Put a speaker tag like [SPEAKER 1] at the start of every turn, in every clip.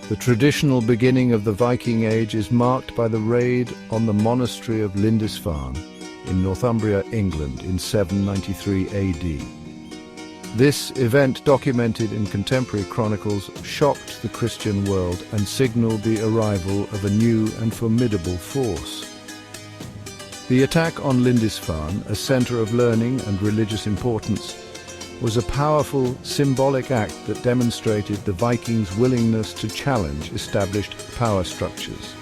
[SPEAKER 1] The traditional beginning of the Viking Age is marked by the raid on the monastery of Lindisfarne in Northumbria, England in 793 AD. This event, documented in contemporary chronicles, shocked the Christian world and signaled the arrival of a new and formidable force. The attack on Lindisfarne, a centre of learning and religious importance, was a powerful symbolic act that demonstrated the Vikings' willingness to challenge established power structures.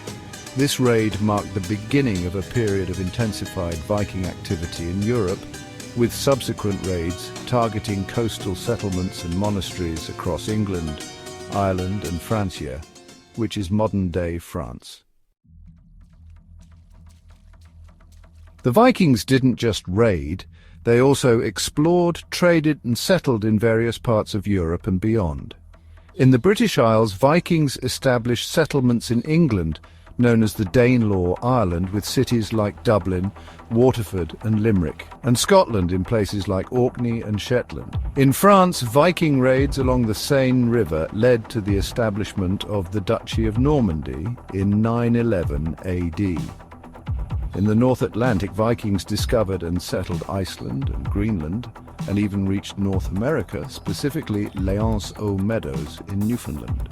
[SPEAKER 1] This raid marked the beginning of a period of intensified Viking activity in Europe, with subsequent raids targeting coastal settlements and monasteries across England, Ireland and Francia, which is modern-day France. The Vikings didn't just raid, they also explored, traded and settled in various parts of Europe and beyond. In the British Isles, Vikings established settlements in England, known as the Danelaw Island, with cities like Dublin, Waterford and Limerick, and Scotland in places like Orkney and Shetland. In France, Viking raids along the Seine River led to the establishment of the Duchy of Normandy in 911 AD. In the North Atlantic, Vikings discovered and settled Iceland and Greenland, and even reached North America, specifically L'Anse aux Meadows in Newfoundland.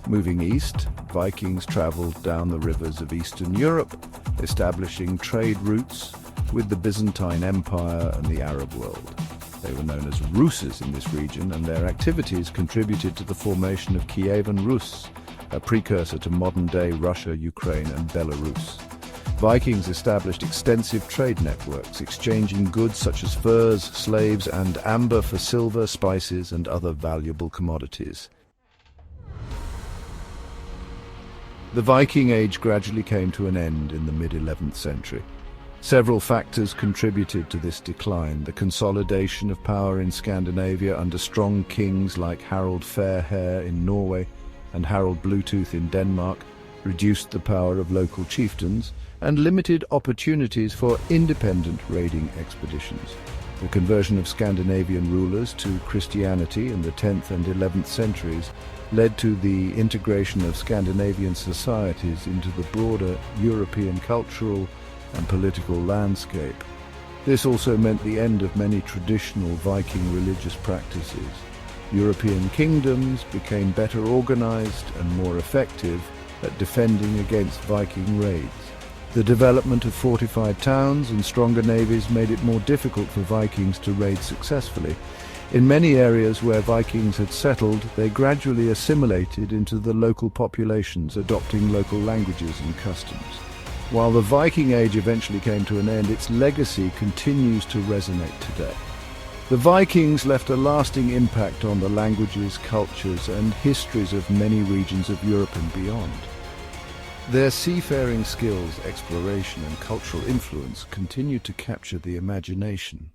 [SPEAKER 1] Moving east, Vikings traveled down the rivers of Eastern Europe, establishing trade routes with the Byzantine Empire and the Arab world. They were known as Russes in this region, and their activities contributed to the formation of Kievan Rus, a precursor to modern-day Russia, Ukraine and Belarus. Vikings established extensive trade networks, exchanging goods such as furs, slaves and amber for silver, spices and other valuable commodities. The Viking Age gradually came to an end in the mid-11th century. Several factors contributed to this decline. The consolidation of power in Scandinavia under strong kings like Harald Fairhair in Norway and Harald Bluetooth in Denmark reduced the power of local chieftains and limited opportunities for independent raiding expeditions. The conversion of Scandinavian rulers to Christianity in the 10th and 11th centuries led to the integration of Scandinavian societies into the broader European cultural and political landscape. This also meant the end of many traditional Viking religious practices. European kingdoms became better organized and more effective at defending against Viking raids. The development of fortified towns and stronger navies made it more difficult for Vikings to raid successfully. In many areas where Vikings had settled, they gradually assimilated into the local populations, adopting local languages and customs. While the Viking Age eventually came to an end, its legacy continues to resonate today. The Vikings left a lasting impact on the languages, cultures, and histories of many regions of Europe and beyond. Their seafaring skills, exploration, and cultural influence continue to capture the imagination.